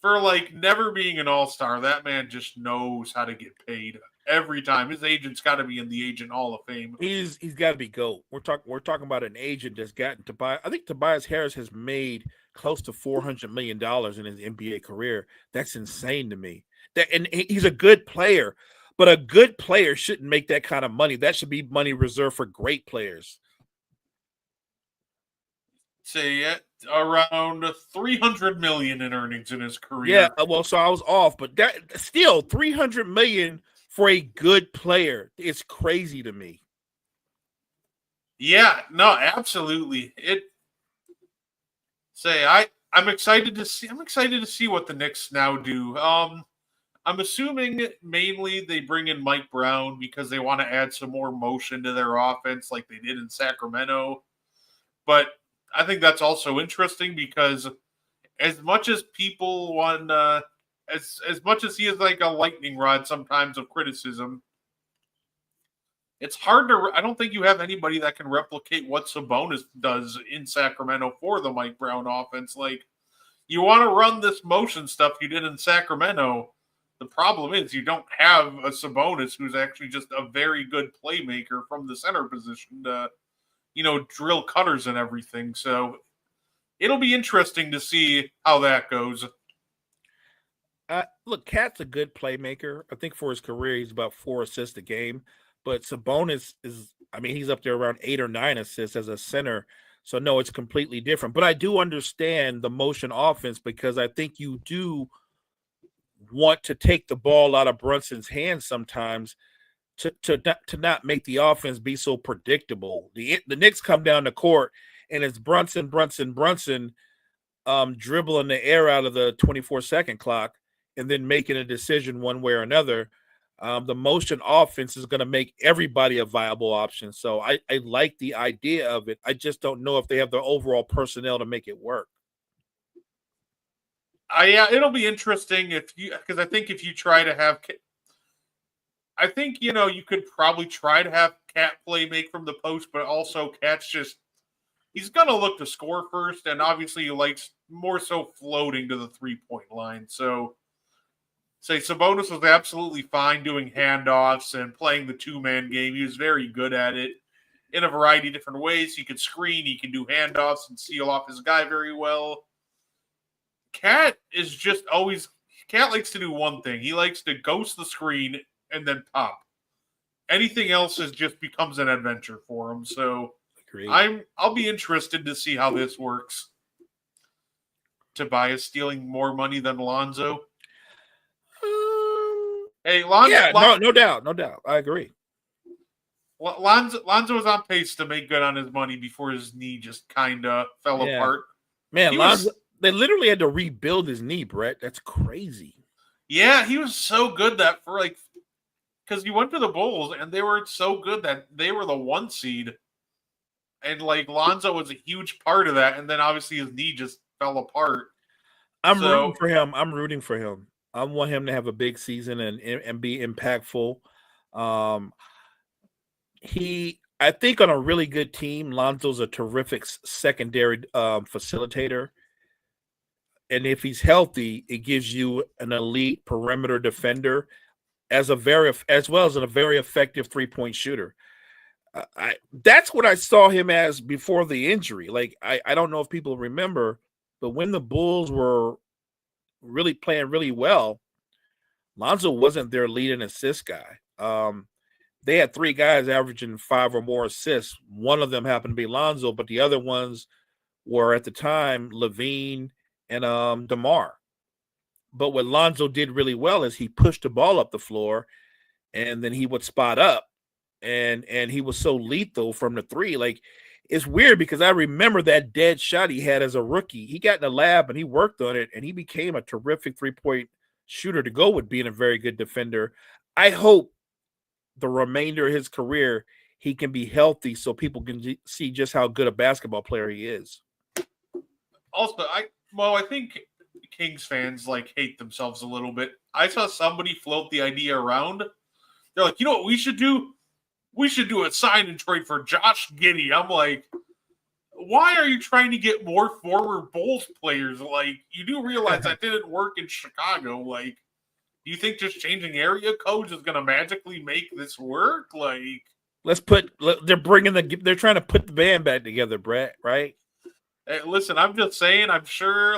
for like never being an all-star, that man just knows how to get paid every time. His agent's got to be in the Agent Hall of Fame. He's got to be GOAT. We're talking about an agent that's gotten Tobias. I think Tobias Harris has made close to $400 million in his NBA career. That's insane to me. And he's a good player. But a good player shouldn't make that kind of money. That should be money reserved for great players. Say around $300 million in earnings in his career. Yeah, well, so I was off, but that still $300 million for a good player is crazy to me. Yeah, no, absolutely. I'm excited to see what the Knicks now do. I'm assuming mainly they bring in Mike Brown because they want to add some more motion to their offense like they did in Sacramento. But I think that's also interesting because as much as people want, as much as he is like a lightning rod sometimes of criticism, it's hard to, I don't think you have anybody that can replicate what Sabonis does in Sacramento for the Mike Brown offense. Like, you want to run this motion stuff you did in Sacramento. The problem is you don't have a Sabonis who's actually just a very good playmaker from the center position to, drill cutters and everything. So it'll be interesting to see how that goes. Look, Cat's a good playmaker. I think for his career, he's about 4 assists a game. But Sabonis is, I mean, he's up there around 8 or 9 assists as a center. So, no, it's completely different. But I do understand the motion offense because I think you do want to take the ball out of Brunson's hands sometimes to not make the offense be so predictable. The Knicks come down the court, and it's Brunson, dribbling the air out of the 24-second clock and then making a decision one way or another. The motion offense is going to make everybody a viable option. So I like the idea of it. I just don't know if they have the overall personnel to make it work. Yeah, it'll be interesting because I think if you try to have, I think, you could probably try to have Cat make from the post, but also Cat's he's going to look to score first, and obviously he likes more so floating to the 3-point line. So, say Sabonis was absolutely fine doing handoffs and playing the 2-man game. He was very good at it in a variety of different ways. He could screen, he can do handoffs and seal off his guy very well. Cat likes to do one thing. He likes to ghost the screen and then pop. Anything else just becomes an adventure for him. So Agreed. I'll be interested to see how this works. Tobias stealing more money than Lonzo. Hey, Lonzo. Yeah, no doubt. I agree. Lonzo was on pace to make good on his money before his knee just kind of fell apart. Man, Lonzo, they literally had to rebuild his knee, Brett. That's crazy. Yeah, he was so good that because he went to the Bulls and they were so good that they were the 1 seed. And Lonzo was a huge part of that. And then obviously his knee just fell apart. I'm rooting for him. I want him to have a big season and be impactful. I think on a really good team, Lonzo's a terrific secondary facilitator. And if he's healthy, it gives you an elite perimeter defender as well as a very effective 3-point shooter. That's what I saw him as before the injury. I don't know if people remember, but when the Bulls were really playing really well, Lonzo wasn't their lead and assist guy. They had 3 guys averaging 5 or more assists. One of them happened to be Lonzo, but the other ones were at the time Levine and DeMar. But what Lonzo did really well is he pushed the ball up the floor, and then he would spot up, and he was so lethal from the 3. It's weird because I remember that dead shot he had as a rookie. He got in the lab and he worked on it, and he became a terrific 3-point shooter to go with being a very good defender. I hope the remainder of his career he can be healthy so people can see just how good a basketball player he is. Also, I think Kings fans hate themselves a little bit. I saw somebody float the idea around. They're like, you know what we should do? We should do a sign and trade for Josh Giddey. I'm like, why are you trying to get more former Bulls players? You do realize that didn't work in Chicago. Do you think just changing area codes is going to magically make this work? They're trying to put the band back together, Brett, right? Hey, listen, I'm just saying, I'm sure,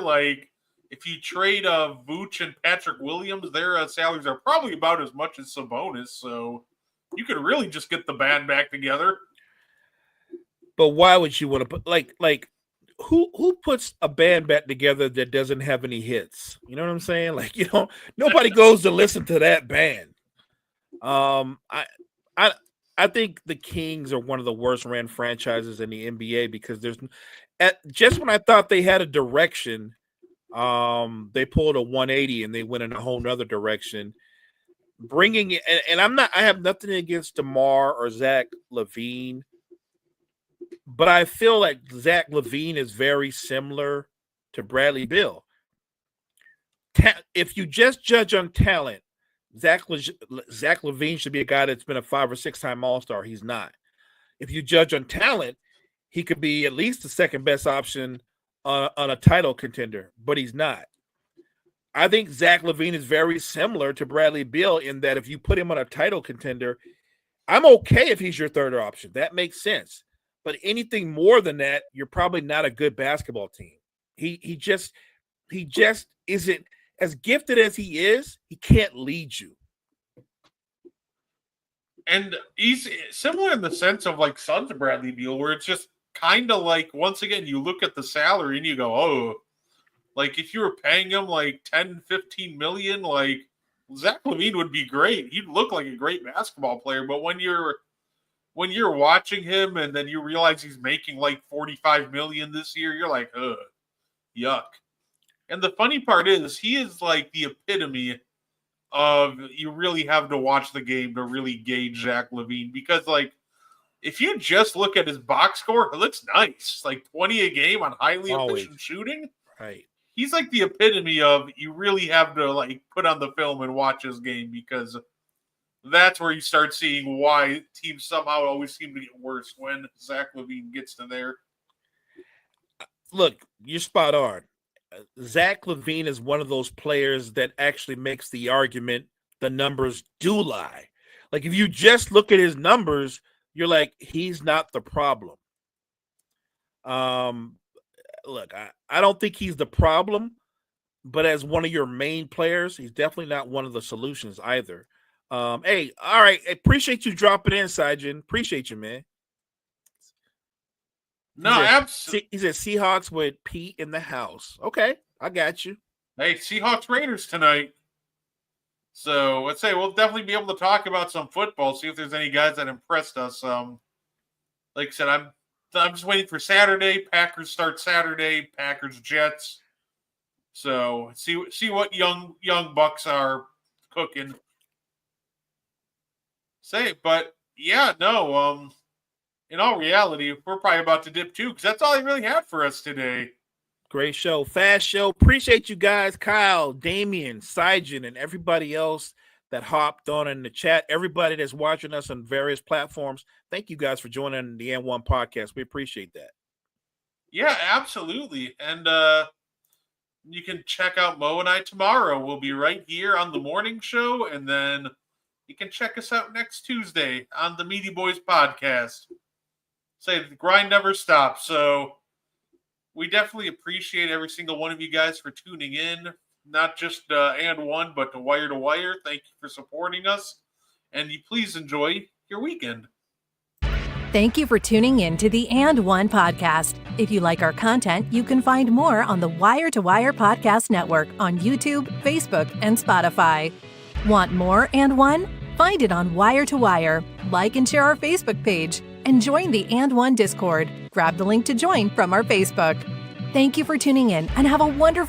if you trade Vooch and Patrick Williams, their salaries are probably about as much as Sabonis, so you could really just get the band back together. But why would you want to put who puts a band back together that doesn't have any hits? You know what I'm saying? Nobody goes to listen to that band. I think the Kings are one of the worst ran franchises in the NBA because just when I thought they had a direction, they pulled a 180 and they went in a whole nother direction. Bringing it, and I have nothing against DeMar or Zach LaVine, but I feel like Zach LaVine is very similar to Bradley Beal. If you just judge on talent, Zach LaVine should be a guy that's been a 5 or 6 time All-Star. He's not. If you judge on talent, he could be at least the second best option on a title contender, but he's not. I think Zach LaVine is very similar to Bradley Beal in that if you put him on a title contender, I'm okay if he's your third option. That makes sense. But anything more than that, you're probably not a good basketball team. He just isn't as gifted as he is. He can't lead you. And he's similar in the sense of like Sons of Bradley Beal, where it's just kind of like, once again, you look at the salary and you go, oh, like if you were paying him like 10, 15 million, like Zach LaVine would be great. He'd look like a great basketball player. But when you're watching him and then you realize he's making like 45 million this year, you're like, ugh, yuck. And the funny part is he is like the epitome of, you really have to watch the game to really gauge Zach LaVine, because like if you just look at his box score, it looks nice. Like 20 a game on highly efficient shooting. Right. He's like the epitome of, you really have to like put on the film and watch his game, because that's where you start seeing why teams somehow always seem to get worse when Zach LaVine gets to there. Look, you're spot on. Zach LaVine is one of those players that actually makes the argument the numbers do lie. Like if you just look at his numbers, you're like, he's not the problem. Look, I don't think he's the problem, but as one of your main players, he's definitely not one of the solutions either. Hey, all right. Appreciate you dropping in, Sajin. Appreciate you, man. No, absolutely. He said Seahawks with Pete in the house. Okay, I got you. Hey, Seahawks Raiders tonight. So let's say we'll definitely be able to talk about some football, see if there's any guys that impressed us. Like I said, I'm just waiting for Saturday. Packers start Saturday. Packers Jets. So see what young bucks are cooking. But yeah, no. In all reality, we're probably about to dip too, because that's all he really had for us today. Great show, fast show. Appreciate you guys, Kyle, Damian, Sajin, and everybody else that hopped on in the chat. Everybody that's watching us on various platforms. Thank you guys for joining the N1 podcast. We appreciate that. Yeah, absolutely. And you can check out Mo and I tomorrow. We'll be right here on the morning show, and then you can check us out next Tuesday on the Meaty Boys podcast. Say the grind never stops. So we definitely appreciate every single one of you guys for tuning in, not just and one, but to wire. Thank you for supporting us, and you please enjoy your weekend. Thank you for tuning in to the And One podcast. If you like our content, you can find more on the Wire to Wire Podcast Network on YouTube, Facebook, and Spotify. Want more And One? Find it on Wire to Wire. Like and share our Facebook page. And join the And One Discord. Grab the link to join from our Facebook. Thank you for tuning in and have a wonderful